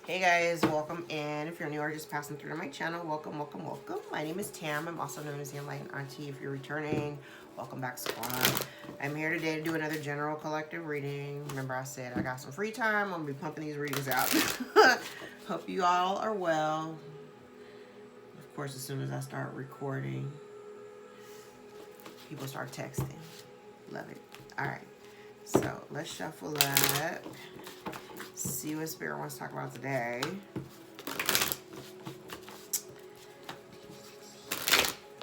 Hey guys, welcome in. If you're new or just passing through to my channel, welcome, welcome, welcome. My name is Tam. I'm also known as the Enlightened Auntie. If you're returning, welcome back, squad. I'm here today to do another general collective reading. Remember I said I got some free time. I'm going to be pumping these readings out. Hope you all are well. Of course, as soon as I start recording, people start texting. Love it. All right. So let's shuffle up. See what Spirit wants to talk about today.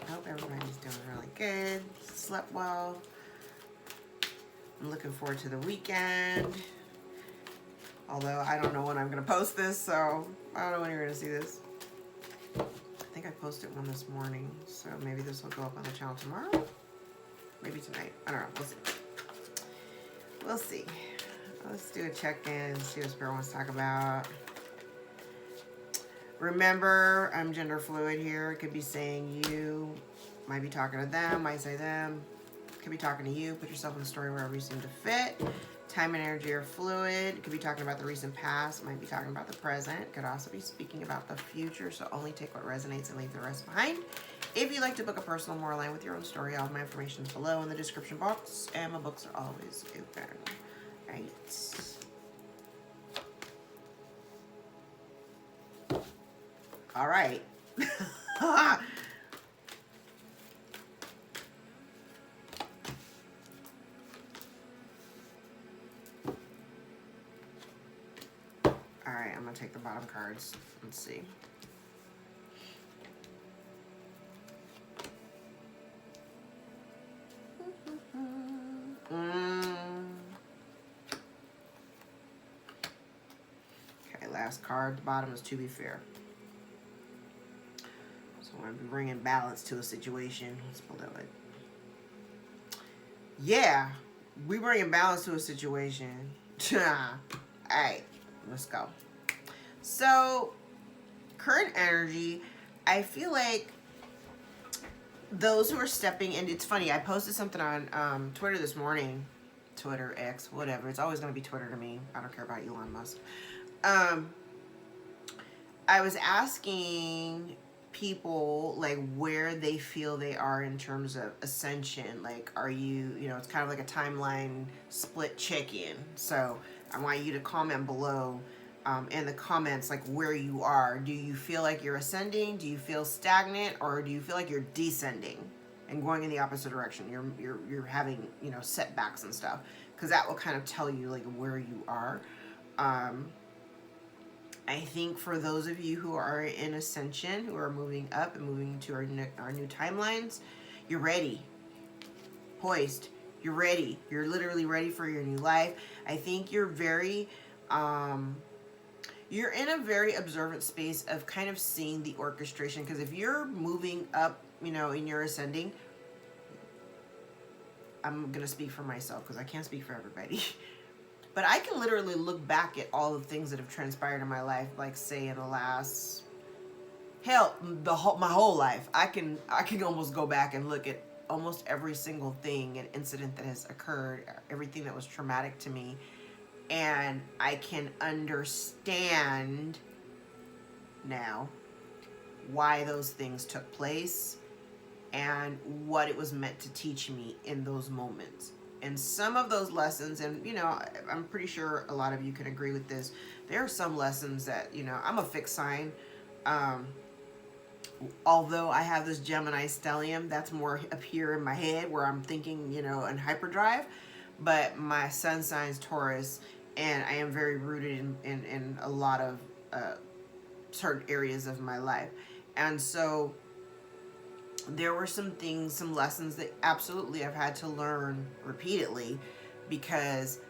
I hope everybody's doing really good. Slept well. I'm looking forward to the weekend. Although I don't know when I'm going to post this, so I don't know when you're going to see this. I think I posted one this morning, so maybe this will go up on the channel tomorrow. Maybe tonight. I don't know. We'll see. We'll see. Let's do a check-in and see what Spirit wants to talk about. Remember, I'm gender fluid here. It could be saying you, might be talking to them, might say them. Could be talking to you. Put yourself in the story wherever you seem to fit. Time and energy are fluid. It could be talking about the recent past. Might be talking about the present. Could also be speaking about the future. So only take what resonates and leave the rest behind. If you'd like to book a personal more aligned with your own story, all of my information is below in the description box. And my books are always open. Right. All right. All right, I'm gonna take the bottom cards. Let's see. Okay, last card. The bottom is to be fair. So I'm gonna be bringing balance to a situation. What's below it? Yeah, we bringing balance to a situation. All right, let's go. So, current energy, I feel like those who are stepping in, it's funny, I posted something on Twitter this morning. Twitter, X, whatever. It's always going to be Twitter to me. I don't care about Elon Musk. I was asking people like where they feel they are in terms of ascension. Like, are you, it's kind of like a timeline split check-in. So I want you to comment below in the comments like where you are. Do you feel like you're ascending? Do you feel stagnant? Or do you feel like you're descending and going in the opposite direction? You're having, setbacks and stuff, because that will kind of tell you like where you are. I think for those of you who are in ascension, who are moving up and moving into our new timelines, you're ready. Poised. You're ready. You're literally ready for your new life. I think you're very, you're in a very observant space of kind of seeing the orchestration. Because if you're moving up, in your ascending, I'm going to speak for myself because I can't speak for everybody. But I can literally look back at all the things that have transpired in my life, like say in the last, hell, my whole life. I can almost go back and look at almost every single thing and incident that has occurred, everything that was traumatic to me, and I can understand now why those things took place and what it was meant to teach me in those moments. And some of those lessons, and I'm pretty sure a lot of you can agree with this, there are some lessons that, I'm a fixed sign. Although I have this Gemini stellium, that's more up here in my head where I'm thinking, in hyperdrive. But my sun sign's Taurus, and I am very rooted in a lot of certain areas of my life. And so there were some things, some lessons that absolutely I've had to learn repeatedly because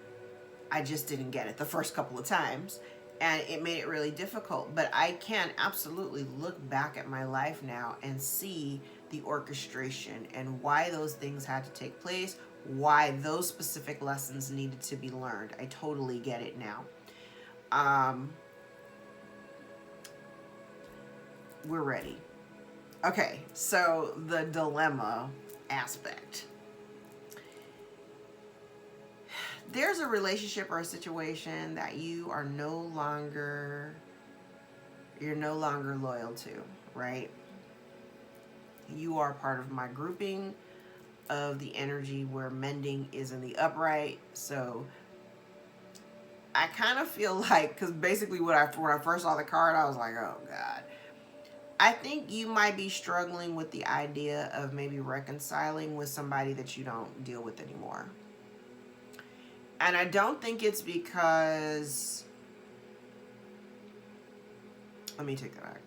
I just didn't get it the first couple of times. And it made it really difficult. But I can absolutely look back at my life now and see the orchestration and why those things had to take place, why those specific lessons needed to be learned. I totally get it now. We're ready. Okay, so the dilemma aspect. There's a relationship or a situation that you are no longer you're no longer loyal to, right? You are part of my grouping of the energy where mending is in the upright. So I kind of feel like, because basically when I first saw the card, I was like, oh God. I think you might be struggling with the idea of maybe reconciling with somebody that you don't deal with anymore. And I don't think it's because, let me take that back.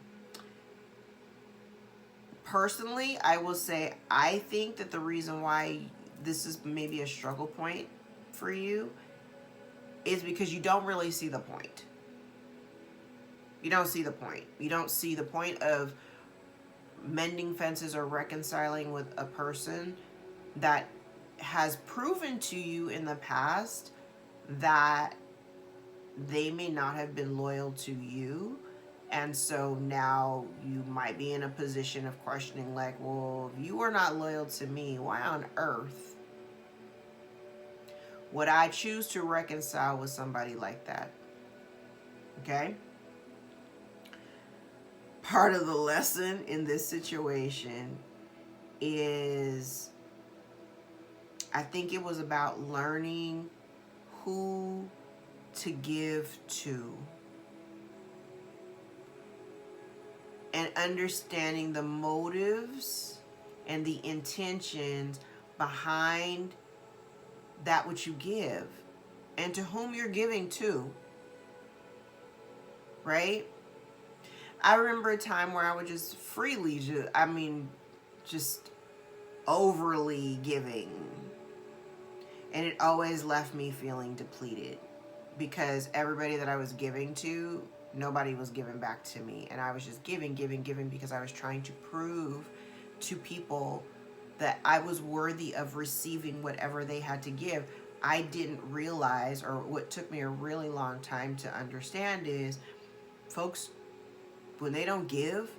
Personally, I will say I think that the reason why this is maybe a struggle point for you is because you don't really see the point. You don't see the point. You don't see the point of mending fences or reconciling with a person that has proven to you in the past that they may not have been loyal to you. And so now you might be in a position of questioning, like, well, if you are not loyal to me, why on earth would I choose to reconcile with somebody like that? Okay? Part of the lesson in this situation is, I think it was about learning who to give to and understanding the motives and the intentions behind that which you give and to whom you're giving to, right? I remember a time where I would just freely, just overly giving. And it always left me feeling depleted because everybody that I was giving to, nobody was giving back to me. And I was just giving because I was trying to prove to people that I was worthy of receiving whatever they had to give. I didn't realize, or what took me a really long time to understand is, folks, when they don't give,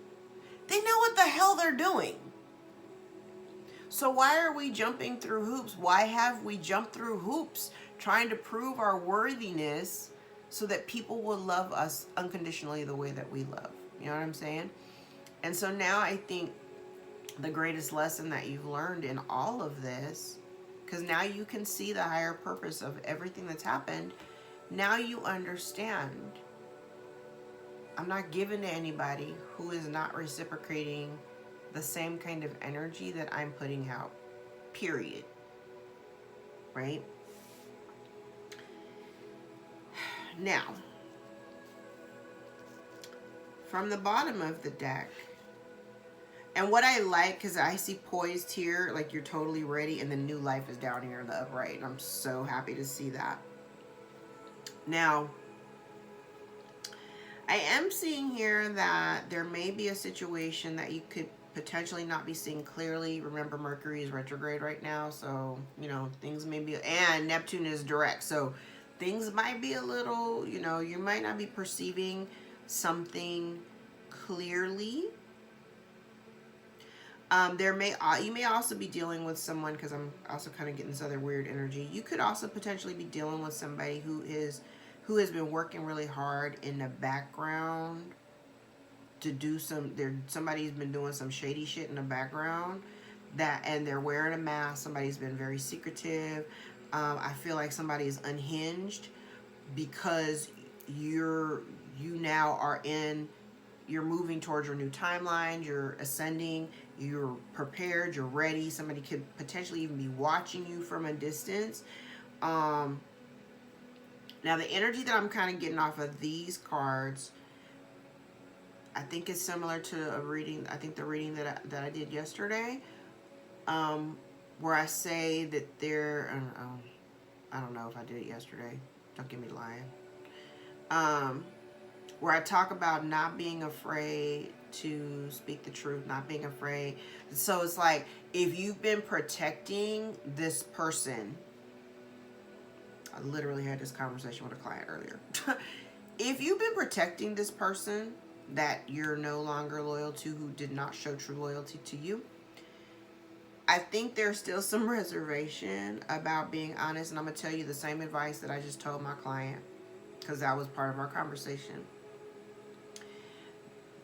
they know what the hell they're doing. So why are we jumping through hoops? Why have we jumped through hoops trying to prove our worthiness so that people will love us unconditionally the way that we love? You know what I'm saying? And so now I think the greatest lesson that you've learned in all of this, because now you can see the higher purpose of everything that's happened. Now you understand. I'm not giving to anybody who is not reciprocating the same kind of energy that I'm putting out, period. Right? Now, from the bottom of the deck, and what I like, because I see poised here, like you're totally ready, and the new life is down here in the upright, and I'm so happy to see that. Now, I am seeing here that there may be a situation that you could potentially not be seeing clearly. Remember, Mercury is retrograde right now, so, things may be, and Neptune is direct, so things might be a little, you might not be perceiving something clearly. You may also be dealing with someone, because I'm also kind of getting this other weird energy. You could also potentially be dealing with somebody who has been working really hard in the background to do somebody's been doing some shady shit in the background, and they're wearing a mask. Somebody's been very secretive. I feel like somebody is unhinged because you're moving towards your new timeline. You're ascending. You're prepared. You're ready. Somebody could potentially even be watching you from a distance. Now, the energy that I'm kind of getting off of these cards, I think it's similar to a reading. I think the reading that I did yesterday, where I say that I don't know if I did it yesterday. Don't get me lying. Where I talk about not being afraid to speak the truth, not being afraid. So it's like, if you've been protecting this person, I literally had this conversation with a client earlier. If you've been protecting this person that you're no longer loyal to, who did not show true loyalty to you, I think there's still some reservation about being honest. And I'm going to tell you the same advice that I just told my client, because that was part of our conversation.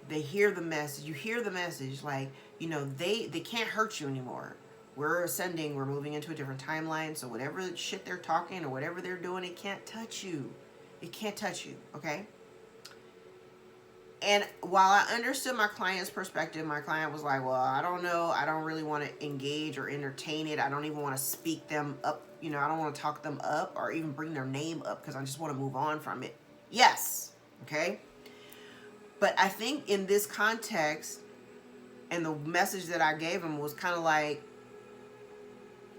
They hear the message. You hear the message, like, you know, they can't hurt you anymore. We're ascending. We're moving into a different timeline. So whatever shit they're talking or whatever they're doing, it can't touch you. It can't touch you, okay? And while I understood my client's perspective, my client was like, well, I don't know. I don't really want to engage or entertain it. I don't even want to speak them up. You know, I don't want to talk them up or even bring their name up because I just want to move on from it. Yes, okay? But I think in this context, and the message that I gave him was kind of like,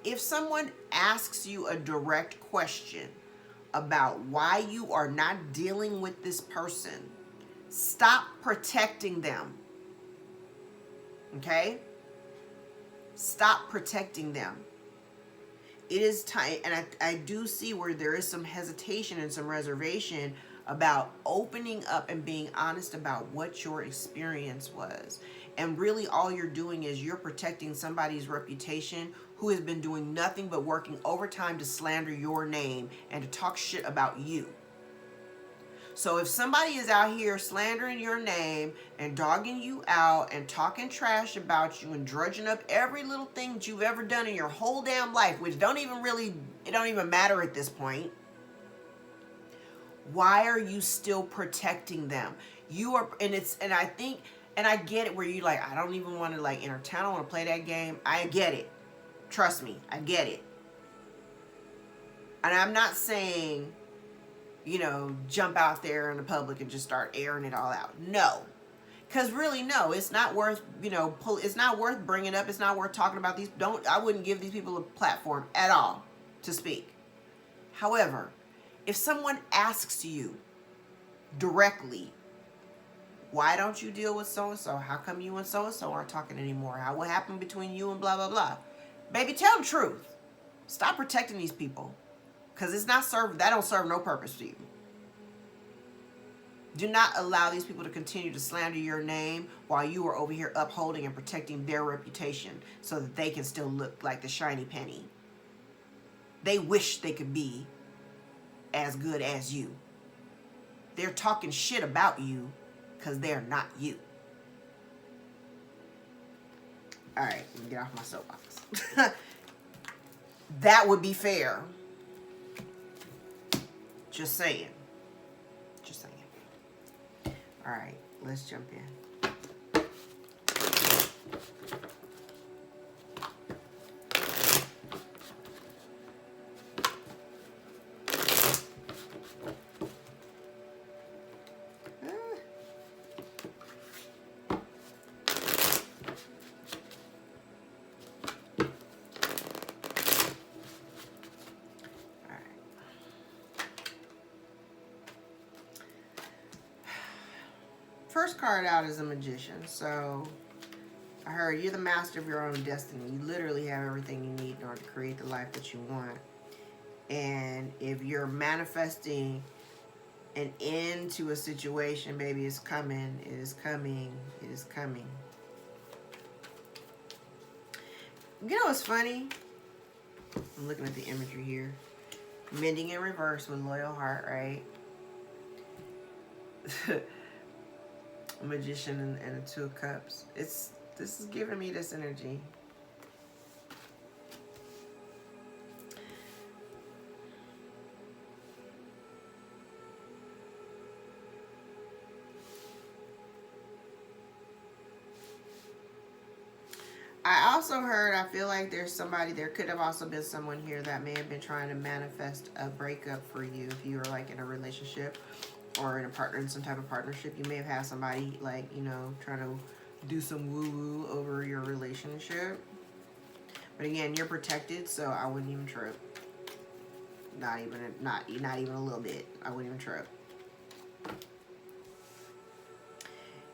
if someone asks you a direct question about why you are not dealing with this person, stop protecting them. Okay? Stop protecting them. It is time, and I do see where there is some hesitation and some reservation about opening up and being honest about what your experience was. And really all you're doing is you're protecting somebody's reputation who has been doing nothing but working overtime to slander your name and to talk shit about you. So if somebody is out here slandering your name and dogging you out and talking trash about you and drudging up every little thing that you've ever done in your whole damn life, which it don't even matter at this point, why are you still protecting them? You are, and I get it where you like, I don't even want to like entertain, I don't want to play that game. I get it. Trust me, I get it. And I'm not saying, you know, jump out there in the public and just start airing it all out. No. Because really, no, it's not worth, you know, it's not worth bringing up. It's not worth talking about these. I wouldn't give these people a platform at all to speak. However, if someone asks you directly, why don't you deal with so-and-so? How come you and so-and-so aren't talking anymore? What happened between you and blah, blah, blah? Baby, tell the truth. Stop protecting these people. Because that don't serve no purpose to you. Do not allow these people to continue to slander your name while you are over here upholding and protecting their reputation so that they can still look like the shiny penny. They wish they could be as good as you. They're talking shit about you because they're not you. All right, let me get off my soapbox. That would be fair. Just saying. Just saying. All right, let's jump in. First card out is a magician. So I heard you're the master of your own destiny. You literally have everything you need in order to create the life that you want. And if you're manifesting an end to a situation, baby, it's coming. It is coming. It is coming. You know what's funny? I'm looking at the imagery here. Mending in reverse with loyal heart, right? A magician and a two of cups. This is giving me this energy. I also heard, I feel like there could have also been someone here that may have been trying to manifest a breakup for you if you were like in a relationship or in some type of partnership. You may have had somebody like, you know, trying to do some woo-woo over your relationship. But again, you're protected, so I wouldn't even trip. Not even a little bit. I wouldn't even trip.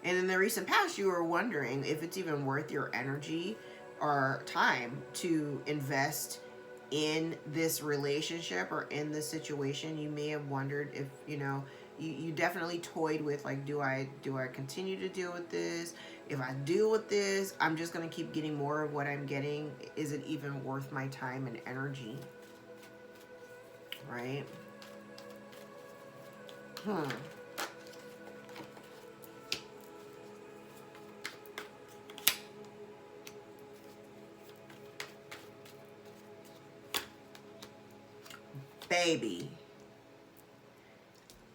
And in the recent past, you were wondering if it's even worth your energy or time to invest in this relationship or in this situation. You may have wondered if, you know, you definitely toyed with like, do I continue to deal with this? If I deal with this, I'm just going to keep getting more of what I'm getting. Is it even worth my time and energy? Right? baby,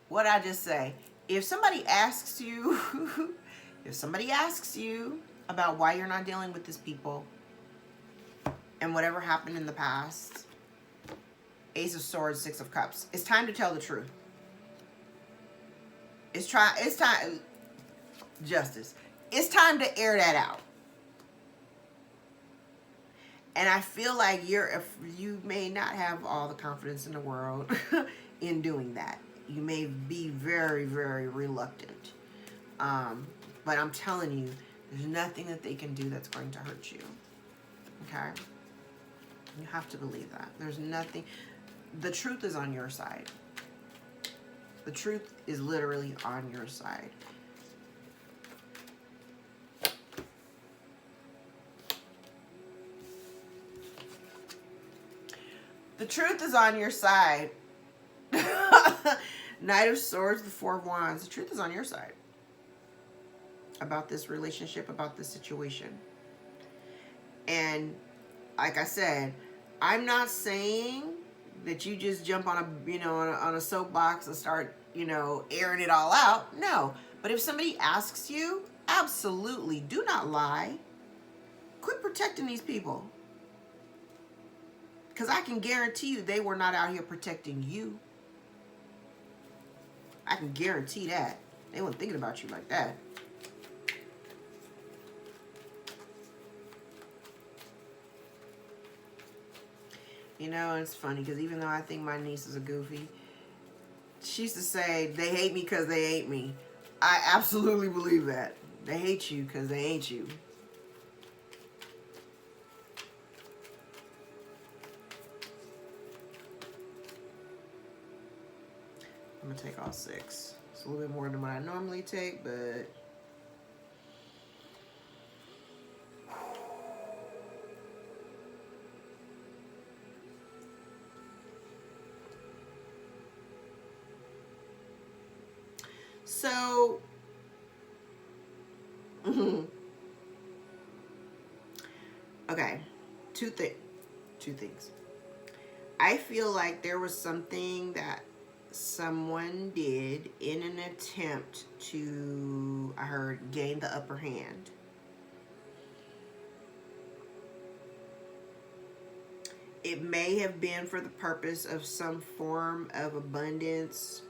what I just say, if somebody asks you, if somebody asks you about why you're not dealing with these people and whatever happened in the past, Ace of Swords, Six of Cups, it's time to tell the truth. It's time, justice. It's time to air that out. And I feel like you may not have all the confidence in the world in doing that. You may be very, very reluctant. But I'm telling you, there's nothing that they can do that's going to hurt you. Okay? You have to believe that. There's nothing. The truth is on your side. The truth is literally on your side. The truth is on your side. Knight of Swords, the Four of Wands. The truth is on your side. About this relationship, about this situation. And like I said, I'm not saying that you just jump on a soapbox and start, airing it all out. No. But if somebody asks you, absolutely do not lie. Quit protecting these people. Because I can guarantee you they were not out here protecting you. I can guarantee that. They weren't thinking about you like that. It's funny because even though I think my niece is a goofy, she used to say, they hate me because they ain't me. I absolutely believe that. They hate you because they ain't you. I'm going to take all 6. It's a little bit more than what I normally take, but... So... okay. Two things. I feel like there was something that someone did in an attempt to, I heard, gain the upper hand. It may have been for the purpose of some form of abundance.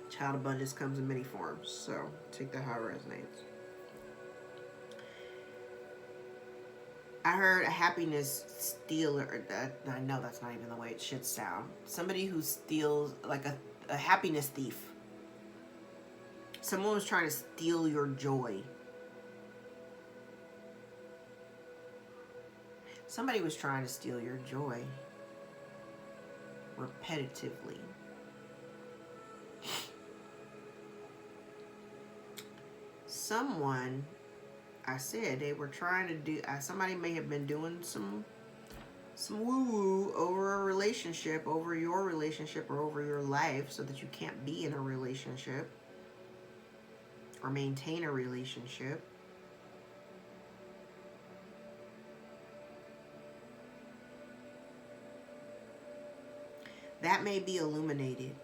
Child abundance comes in many forms, so take that how it resonates. I heard a happiness stealer. I know that's not even the way it should sound. Somebody who steals, like a happiness thief. Someone was trying to steal your joy. Somebody was trying to steal your joy. Repetitively. Someone... I said they were trying to do, somebody may have been doing some woo-woo over a relationship, over your relationship, or over your life so that you can't be in a relationship or maintain a relationship. That may be illuminated.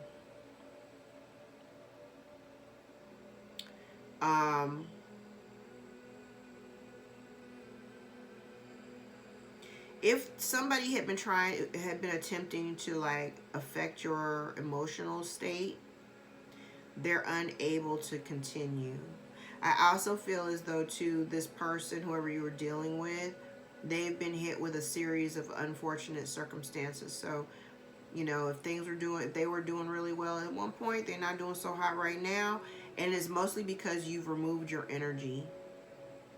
If somebody had been attempting to affect your emotional state, they're unable to continue. I also feel as though too, this person, whoever you were dealing with, they've been hit with a series of unfortunate circumstances. So, if they were doing really well at one point, they're not doing so hot right now. And it's mostly because you've removed your energy.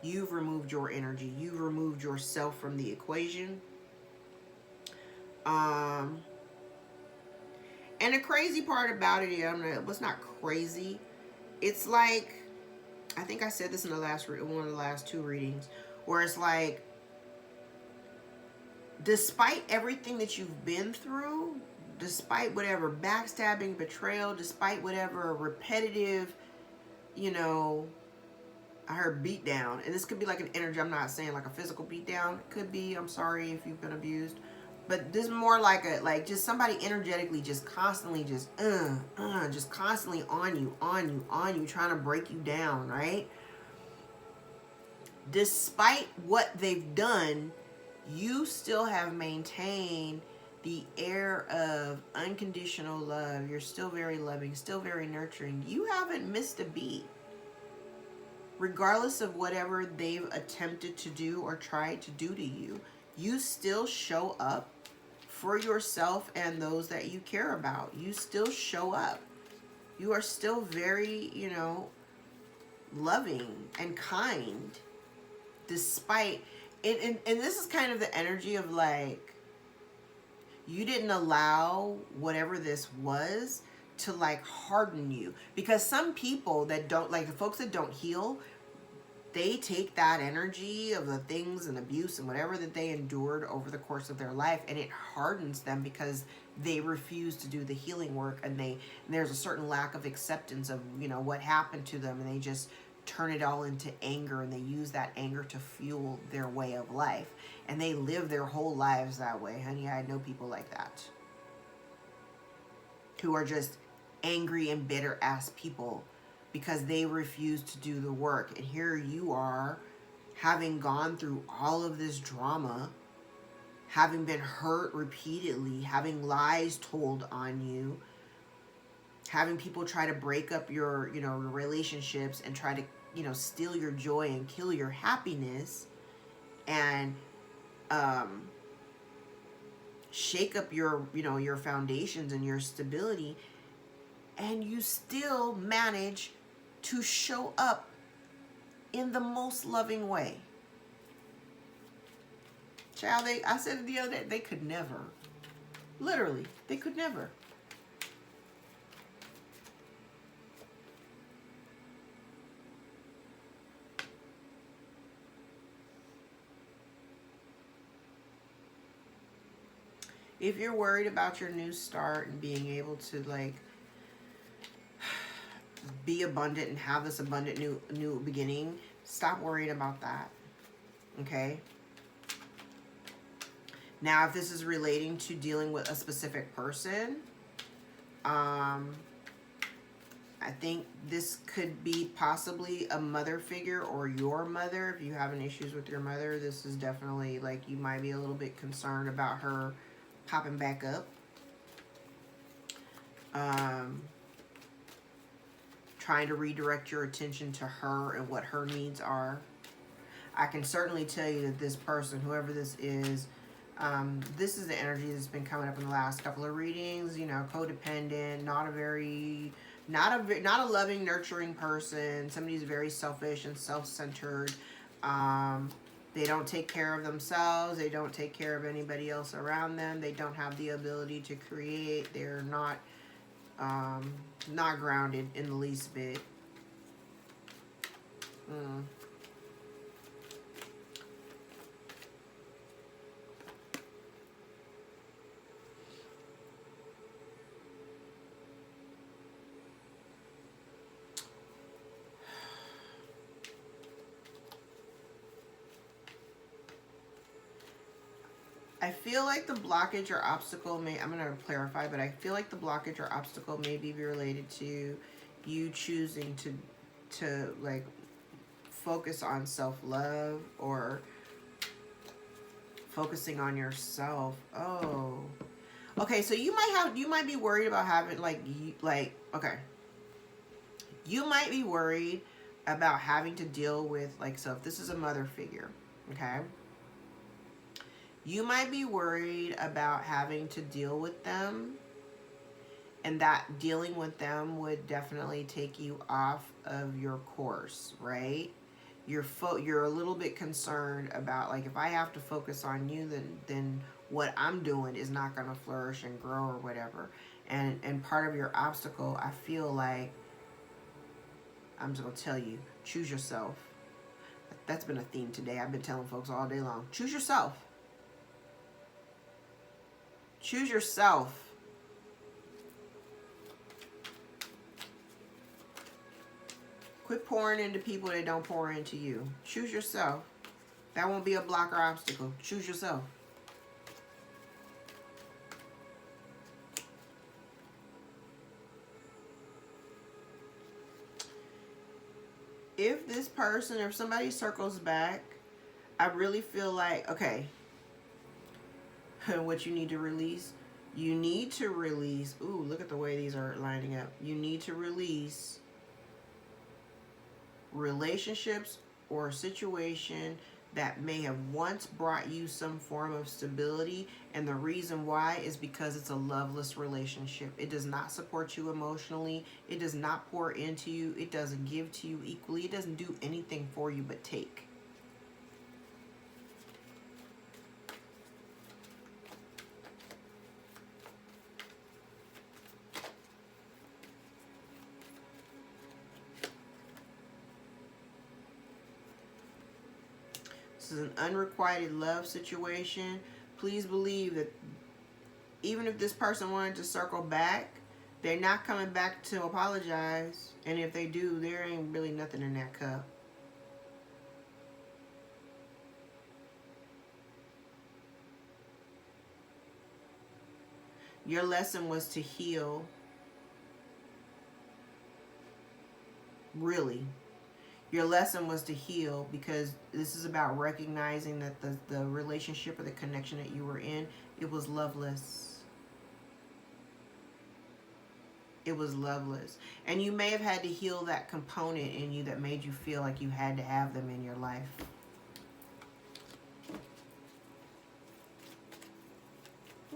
You've removed your energy. You've removed yourself from the equation. And the crazy part about it, what's not crazy, it's like, I think I said this in one of the last 2 readings, where it's like, despite everything that you've been through, despite whatever backstabbing, betrayal, despite whatever repetitive, I heard beat down, and this could be like an energy. I'm not saying like a physical beat down. It could be. I'm sorry if you've been abused, But this is more like just somebody energetically just constantly just constantly on you, trying to break you down, right? Despite what they've done, you still have maintained the air of unconditional love. You're still very loving, still very nurturing. You haven't missed a beat. Regardless of whatever they've attempted to do or tried to do to you, you still show up for yourself and those that you care about. You still show up. You are still very, loving and kind, despite, and this is kind of the energy of like, you didn't allow whatever this was to like harden you. Because some people that don't, like the folks that don't heal, they take that energy of the things and abuse and whatever that they endured over the course of their life, and it hardens them because they refuse to do the healing work, and there's a certain lack of acceptance of what happened to them, and they just turn it all into anger, and they use that anger to fuel their way of life, and they live their whole lives that way. Honey, I know people like that who are just angry and bitter ass people because they refuse to do the work. And here you are, having gone through all of this drama, having been hurt repeatedly, having lies told on you, having people try to break up your relationships and try to steal your joy and kill your happiness, and shake up your foundations and your stability, and you still manage to show up in the most loving way. Child, I said it the other day, they could never. Literally, they could never. If you're worried about your new start and being able to like be abundant and have this abundant new beginning, stop worrying about that. Okay? Now, if this is relating to dealing with a specific person, I think this could be possibly a mother figure or your mother. If you have any issues with your mother, this is definitely like you might be a little bit concerned about her popping back up. Trying to redirect your attention to her and what her needs are. I can certainly tell you that this person, whoever this is the energy that's been coming up in the last couple of readings. Codependent, not a loving, nurturing person. Somebody who's very selfish and self-centered. They don't take care of themselves. They don't take care of anybody else around them. They don't have the ability to create. They're not grounded in the least bit. I feel like the blockage or obstacle I'm going to clarify, but I feel like the blockage or obstacle may be related to you choosing to like focus on self-love or focusing on yourself. Oh, okay. So you might be worried about having you might be worried about having to deal with so if this is a mother figure, okay? You might be worried about having to deal with them, and that dealing with them would definitely take you off of your course, right? You're a little bit concerned about if I have to focus on you, then what I'm doing is not going to flourish and grow or whatever. And part of your obstacle, I feel like, I'm just going to tell you, choose yourself. That's been a theme today. I've been telling folks all day long. Choose yourself. Choose yourself. Quit pouring into people that don't pour into you. Choose yourself. That won't be a block or obstacle. Choose yourself. if this person, if somebody circles back, I really feel like, okay, what you need to release, you need to release, ooh, look at the way these are lining up. You need to release relationships or a situation that may have once brought you some form of stability, and the reason why is because it's a loveless relationship. It does not support you emotionally, it does not pour into you, it doesn't give to you equally, it doesn't do anything for you but take. This is an unrequited love situation. Please believe that even if this person wanted to circle back, they're not coming back to apologize. And if they do, there ain't really nothing in that cup. Your lesson was to heal. Really. Your lesson was to heal, because this is about recognizing that the relationship or the connection that you were in, it was loveless. It was loveless. And you may have had to heal that component in you that made you feel like you had to have them in your life.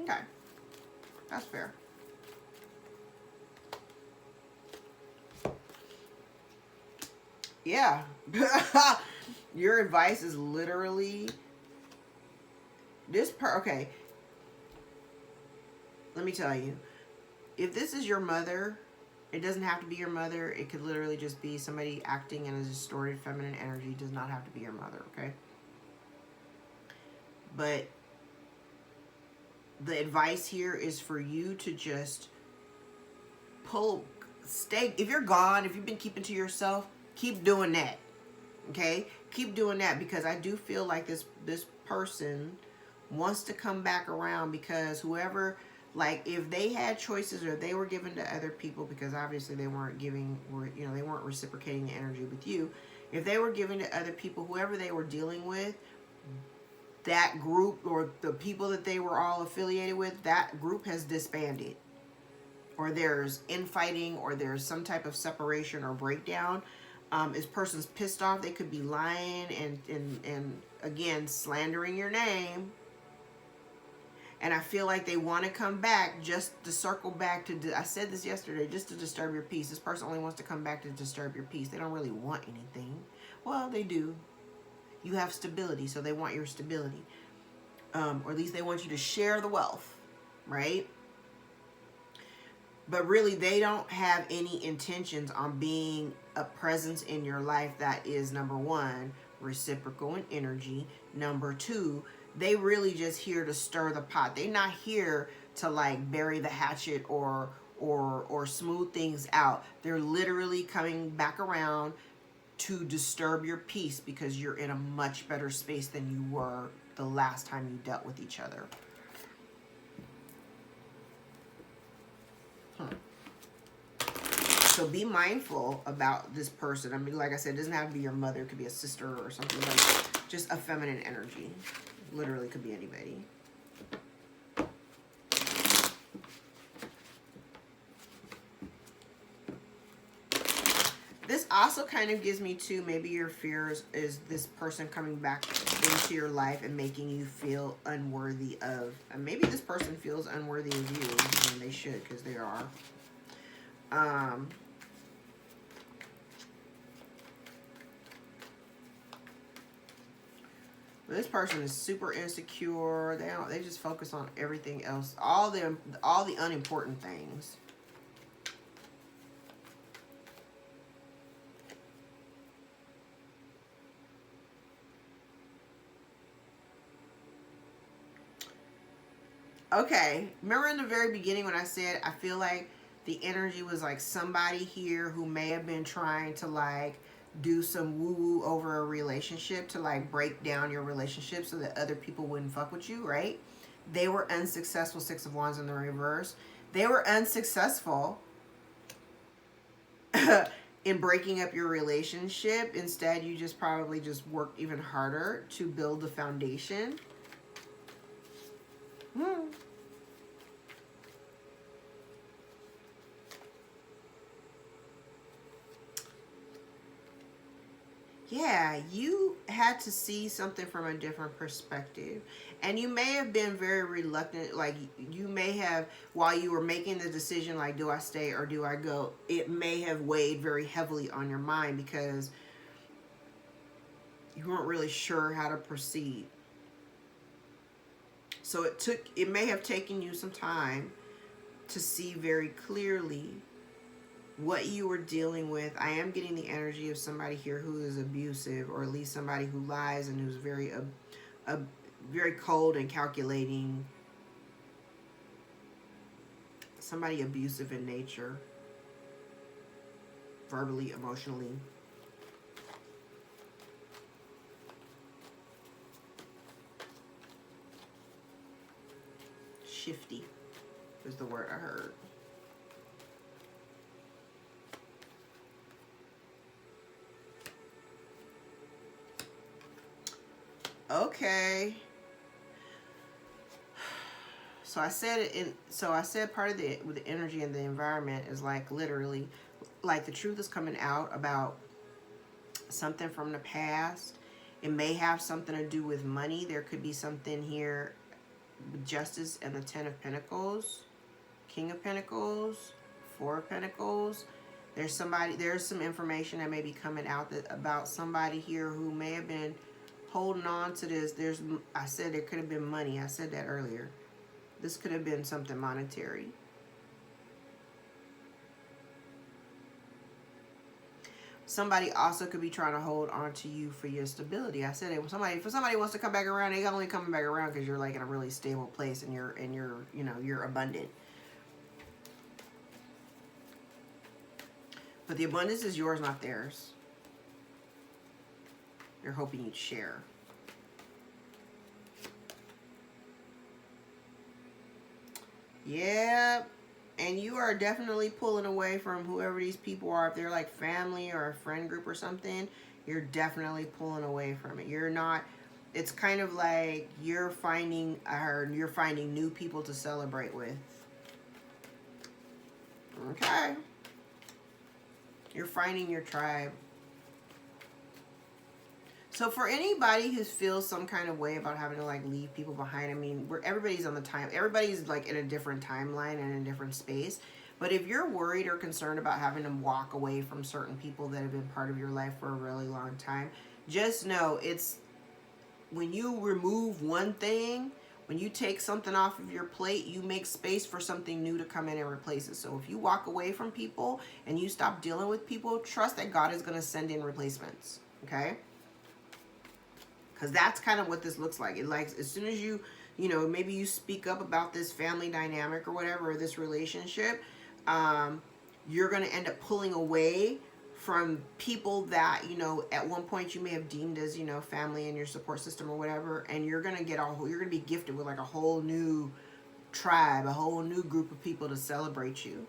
Okay. That's fair. Yeah. Your advice is literally okay. Let me tell you. If this is your mother, it doesn't have to be your mother. It could literally just be somebody acting in a distorted feminine energy. It does not have to be your mother, okay? But the advice here is for you to just if you're gone, if you've been keeping to yourself, keep doing that, okay? Keep doing that, because I do feel like this person wants to come back around, because whoever, like, if they had choices or they were given to other people, because obviously they weren't they weren't reciprocating the energy with you. If they were given to other people, whoever they were dealing with, that group or the people that they were all affiliated with, that group has disbanded. Or there's infighting, or there's some type of separation or breakdown. This person's pissed off. They could be lying and again, slandering your name. And I feel like they want to come back just to circle back to, I said this yesterday, just to disturb your peace. This person only wants to come back to disturb your peace. They don't really want anything. Well, they do. You have stability, so they want your stability. Or at least they want you to share the wealth, right? But really, they don't have any intentions on being a presence in your life that is, number one, reciprocal in energy. Number two, they really just here to stir the pot. They're not here to like bury the hatchet or smooth things out. They're literally coming back around to disturb your peace, because you're in a much better space than you were the last time you dealt with each other. So be mindful about this person. I mean, like I said, it doesn't have to be your mother. It could be a sister or something, like just a feminine energy. Literally could be anybody. This also kind of gives me to maybe your fears is this person coming back into your life and making you feel unworthy of. And maybe this person feels unworthy of you. I mean, they should, because they are. This person is super insecure. They just focus on everything else, all the unimportant things. Okay, remember in the very beginning when I said I feel like the energy was like somebody here who may have been trying to like do some woo-woo over a relationship to like break down your relationship so that other people wouldn't fuck with you, right? They were unsuccessful. Six of Wands in the reverse. They were unsuccessful in breaking up your relationship. Instead, you just probably just worked even harder to build the foundation. Yeah, you had to see something from a different perspective. And you may have been very reluctant. Like, you may have, while you were making the decision, like, do I stay or do I go? It may have weighed very heavily on your mind because you weren't really sure how to proceed. So it may have taken you some time to see very clearly what you were dealing with. I am getting the energy of somebody here who is abusive, or at least somebody who lies and who's very cold and calculating. Somebody abusive in nature, verbally, emotionally. Shifty is the word I heard. Okay. So I said part of the with the energy and the environment is like literally like the truth is coming out about something from the past. It may have something to do with money. There could be something here with Justice and the Ten of Pentacles, King of Pentacles, Four of Pentacles. There's some information that may be coming out about somebody here who may have been holding on to this. I said there could have been money. I said that earlier. This could have been something monetary. Somebody also could be trying to hold on to you for your stability. I said if somebody wants to come back around, they only coming back around because you're like in a really stable place and you're abundant. But the abundance is yours, not theirs. They're hoping you'd share. Yep. And you are definitely pulling away from whoever these people are. If they're like family or a friend group or something, you're definitely pulling away from it. You're not, it's kind of like you're finding new people to celebrate with. Okay. You're finding your tribe. So for anybody who feels some kind of way about having to like leave people behind, I mean, everybody's on the time. Everybody's like in a different timeline and in a different space. But if you're worried or concerned about having to walk away from certain people that have been part of your life for a really long time, just know it's when you remove one thing, when you take something off of your plate, you make space for something new to come in and replace it. So if you walk away from people and you stop dealing with people, trust that God is going to send in replacements. Okay? Because that's kind of what this looks like. It like as soon as you maybe you speak up about this family dynamic or whatever, or this relationship, you're going to end up pulling away from people that, at one point you may have deemed as, family and your support system or whatever. And you're going to you're going to be gifted with like a whole new tribe, a whole new group of people to celebrate you.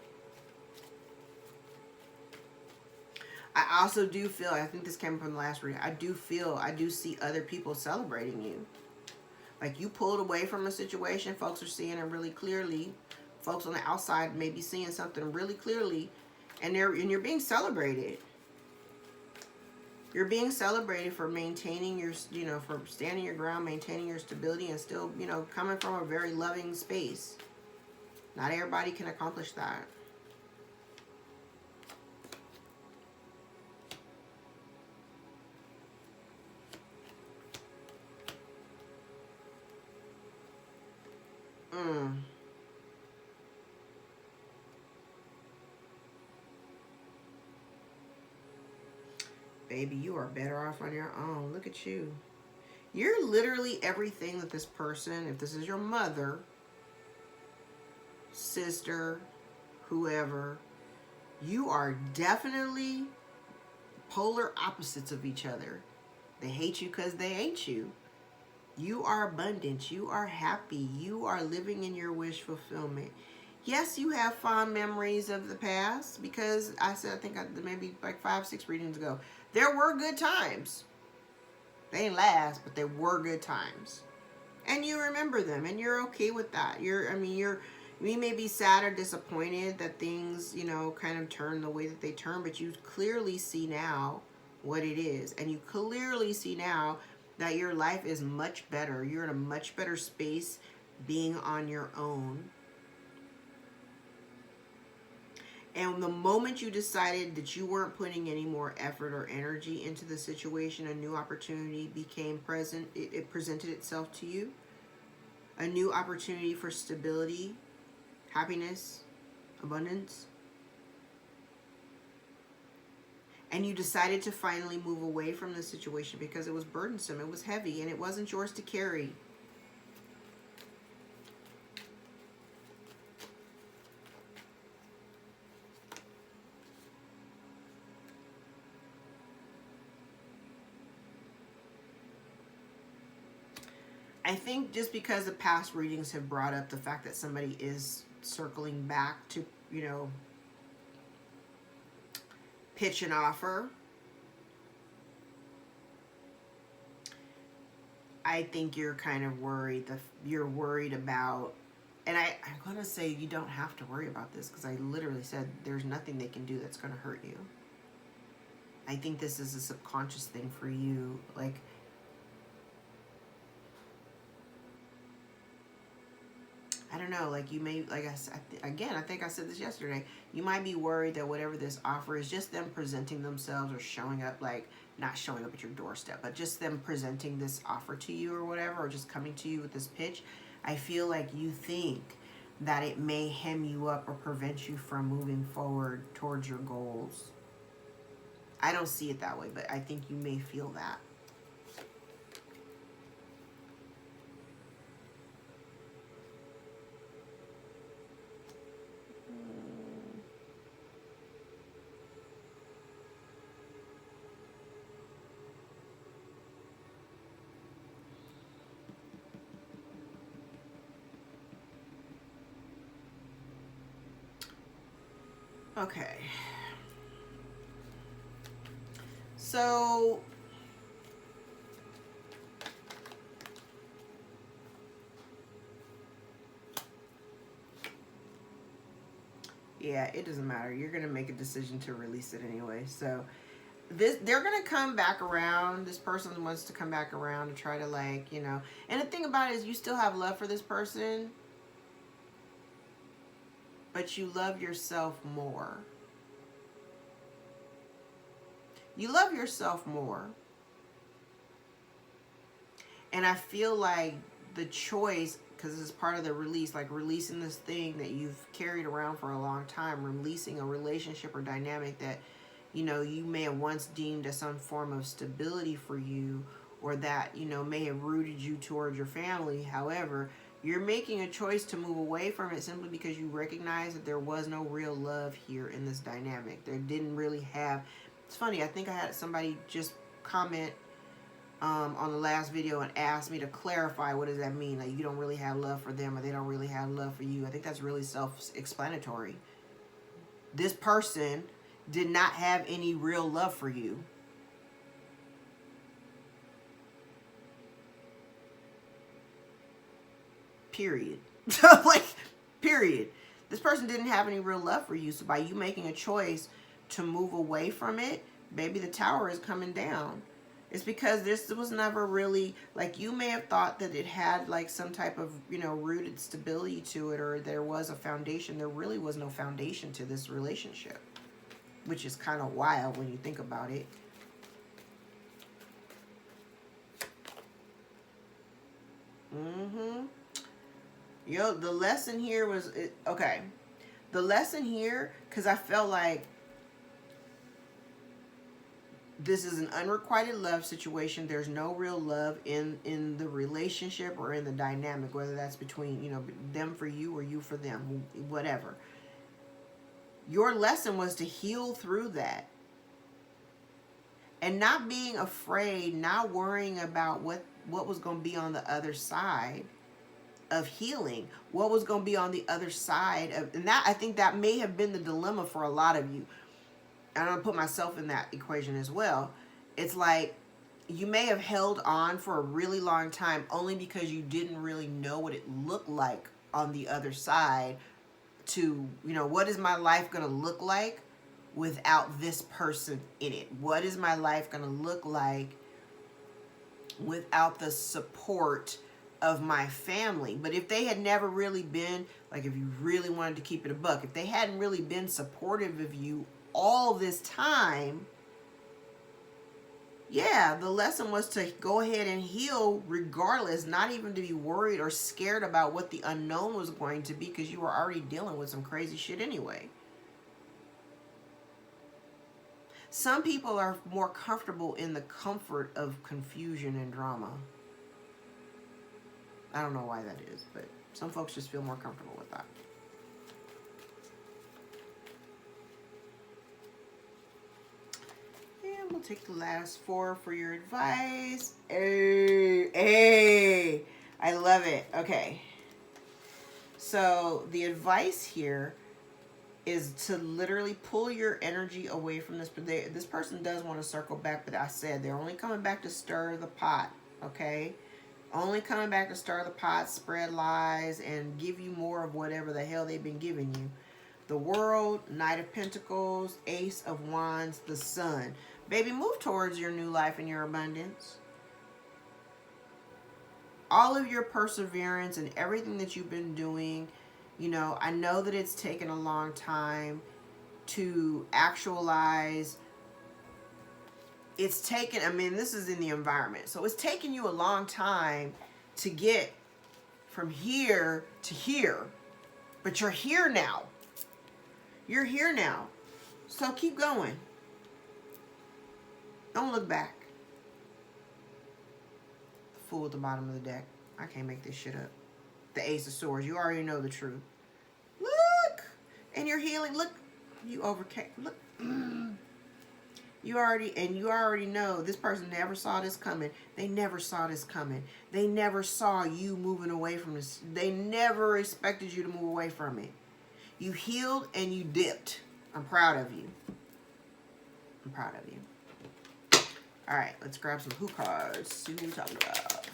I also do feel, I think this came from the last reading, I do see other people celebrating you. Like you pulled away from a situation, folks are seeing it really clearly. Folks on the outside may be seeing something really clearly, and you're being celebrated. You're being celebrated for maintaining your, for standing your ground, maintaining your stability, and still, coming from a very loving space. Not everybody can accomplish that. Baby, you are better off on your own. Look at you. You're literally everything that this person, if this is your mother, sister, whoever, you are definitely polar opposites of each other. They hate you because they ain't you. You are abundant. You are happy. You are living in your wish fulfillment. Yes, you have fond memories of the past because I said, I think maybe like 5, 6 readings ago, there were good times. They didn't last, but there were good times. And you remember them and you're okay with that. We may be sad or disappointed that things, kind of turn the way that they turn, but you clearly see now what it is. And you clearly see now that your life is much better. You're in a much better space being on your own. And the moment you decided that you weren't putting any more effort or energy into the situation, a new opportunity became present. It presented itself to you. A new opportunity for stability, happiness, abundance. And you decided to finally move away from the situation because it was burdensome, it was heavy, and it wasn't yours to carry. I think just because the past readings have brought up the fact that somebody is circling back to, pitch an offer, I think you're kind of worried. You're worried about, and I'm going to say you don't have to worry about this because I literally said there's nothing they can do that's going to hurt you. I think this is a subconscious thing for you. Like, I don't know, like you may, like I said, again, I think I said this yesterday, you might be worried that whatever this offer is, just them presenting themselves or showing up, like not showing up at your doorstep, but just them presenting this offer to you or whatever, or just coming to you with this pitch. I feel like you think that it may hem you up or prevent you from moving forward towards your goals. I don't see it that way, but I think you may feel that. Okay. So yeah, it doesn't matter. You're going to make a decision to release it anyway. So they're going to come back around. This person wants to come back around to try to, like, and the thing about it is you still have love for this person, but you love yourself more. You love yourself more. And I feel like the choice, because it's part of the release, like releasing this thing that you've carried around for a long time, releasing a relationship or dynamic that, you may have once deemed as some form of stability for you, or that, may have rooted you towards your family. However, you're making a choice to move away from it simply because you recognize that there was no real love here in this dynamic. There didn't really have, it's funny, I think I had somebody just comment on the last video and asked me to clarify, what does that mean? Like, you don't really have love for them, or they don't really have love for you. I think that's really self-explanatory. This person did not have any real love for you. Period. Like, period. This person didn't have any real love for you. So by you making a choice to move away from it, baby, the tower is coming down. It's because this was never really, like, you may have thought that it had like some type of, rooted stability to it, or there was a foundation. There really was no foundation to this relationship, which is kind of wild when you think about it. The lesson here was, okay. The lesson here, because I felt like this is an unrequited love situation. There's no real love in the relationship or in the dynamic, whether that's between, them for you or you for them, whatever. Your lesson was to heal through that. And not being afraid, not worrying about what was going to be on the other side of healing? What was going to be on the other side of, and that, I think that may have been the dilemma for a lot of you. And I'm going to put myself in that equation as well. It's like you may have held on for a really long time only because you didn't really know what it looked like on the other side to, you know, what is my life going to look like without this person in it? What is my life going to look like without the support of my family? But if they had never really been, like, if you really wanted to keep it a buck, if they hadn't really been supportive of you all this time, yeah, the lesson was to go ahead and heal regardless, not even to be worried or scared about what the unknown was going to be, because you were already dealing with some crazy shit anyway. Some people are more comfortable in the comfort of confusion and drama. I don't know why that is, but some folks just feel more comfortable with that. And we'll take the last 4 for your advice. Hey, I love it. Okay. So the advice here is to literally pull your energy away from this. This person does want to circle back, but I said they're only coming back to stir the pot, okay? Only coming back to stir the pot, spread lies, and give you more of whatever the hell they've been giving you. The World, Knight of Pentacles, Ace of Wands, the Sun. Baby, move towards your new life and your abundance. All of your perseverance and everything that you've been doing, you know, I know that it's taken a long time to actualize. It's taken, I mean, this is in the environment. So it's taken you a long time to get from here to here. But you're here now. You're here now. So keep going. Don't look back. The Fool at the bottom of the deck. I can't make this shit up. The Ace of Swords. You already know the truth. Look! And you're healing. Look. You overcame. Look. You already know this person never saw this coming. They never saw this coming. They never saw you moving away from this. They never expected you to move away from it. You healed and you dipped. I'm proud of you. I'm proud of you. All right, let's grab some Who cards. See what we're talking about.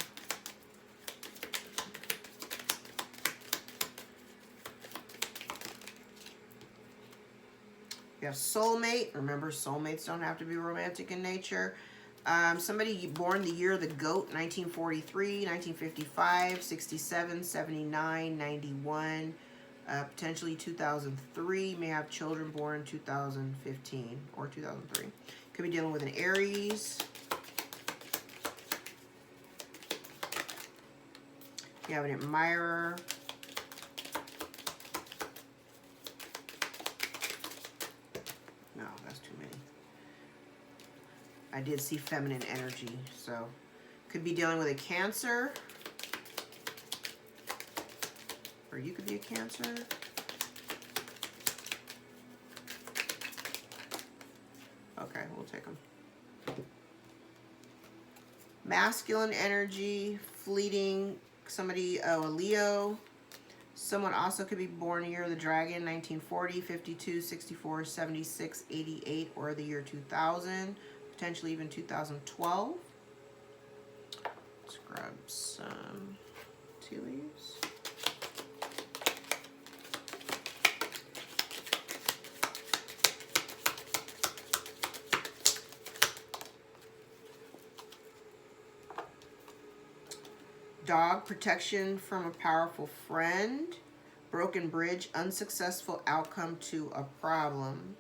You have soulmate. Remember, soulmates don't have to be romantic in nature. Somebody born the year of the goat, 1943, 1955, 67, 79, 91, potentially 2003. May have children born in 2015 or 2003. Could be dealing with an Aries. You have an admirer. No, that's too many. I did see feminine energy, so could be dealing with a Cancer. Or you could be a Cancer. Okay, we'll take them. Masculine energy, fleeting, somebody, a Leo. Someone also could be born year of the dragon, 1940, 52, 64, 76, 88, or the year 2000, potentially even 2012. Let's grab some tea leaves. Dog, protection from a powerful friend. Broken bridge, unsuccessful outcome to a problem.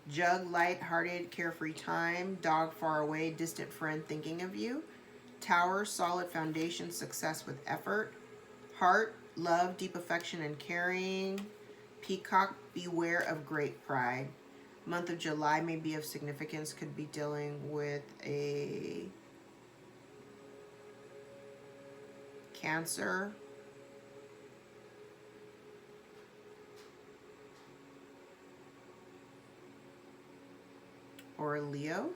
Jug, light-hearted, carefree time. Dog, far away, distant friend thinking of you. Tower, solid foundation, success with effort. Heart, love, deep affection and caring. Peacock, beware of great pride. Month of July may be of significance. Could be dealing with a Cancer. Or a Leo.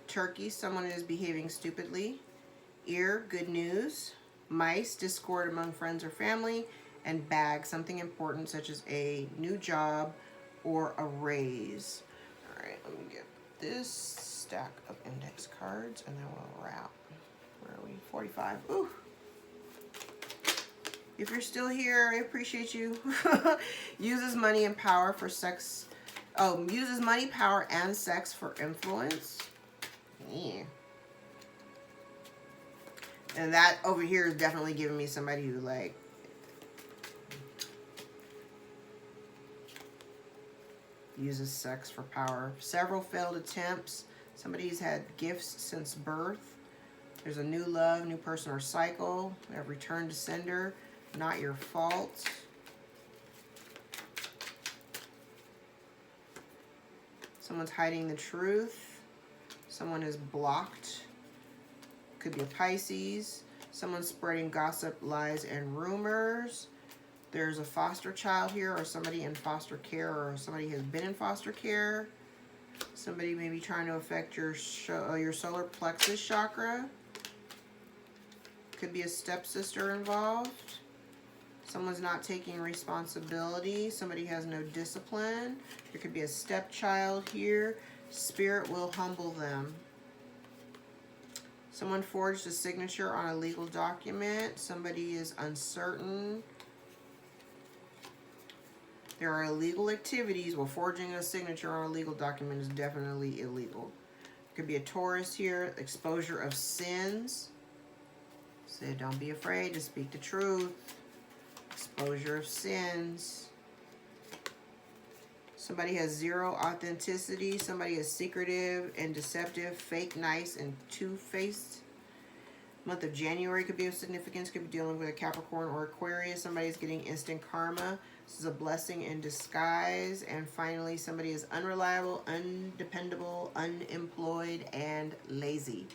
Turkey, someone is behaving stupidly. ear, good news. Mice, discord among friends or family. And bag, something important such as a new job or a raise. All right, let me get this stack of index cards and then we'll wrap. Where are we? 45. Ooh. If you're still here, I appreciate you. Uses money and power for sex. Oh, uses money, power, and sex for influence. Yeah. And that over here is definitely giving me somebody who like uses sex for power. Several failed attempts. Somebody's had gifts since birth. There's a new love, new person or cycle. We have return to sender. Not your fault. Someone's hiding the truth. Someone is blocked. Could be a Pisces. Someone's spreading gossip, lies, and rumors. There's a foster child here, or somebody in foster care, or somebody has been in foster care. Somebody may be trying to affect your solar plexus chakra. Could be a stepsister involved. Someone's not taking responsibility. Somebody has no discipline. There could be a stepchild here. Spirit will humble them. Someone forged a signature on a legal document. Somebody is uncertain. There are illegal activities. Well, forging a signature on a legal document is definitely illegal. Could be a Taurus here. Exposure of sins. Say, don't be afraid to speak the truth. Exposure of sins. Somebody has zero authenticity. Somebody is secretive and deceptive, fake, nice, and two-faced. Month of January could be of significance. Could be dealing with a Capricorn or Aquarius. Somebody's getting instant karma. This is a blessing in disguise. And finally, somebody is unreliable, undependable, unemployed, and lazy.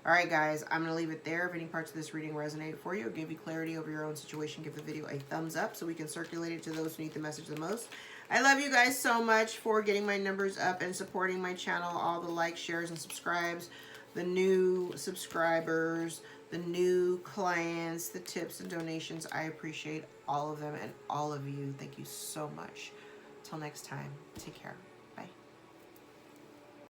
All right, guys, I'm going to leave it there. If any parts of this reading resonated for you or give you clarity over your own situation, give the video a thumbs up so we can circulate it to those who need the message the most. I love you guys so much for getting my numbers up and supporting my channel. All the likes, shares, and subscribes, the new subscribers, the new clients, the tips and donations. I appreciate all of them and all of you. Thank you so much. Till next time, take care.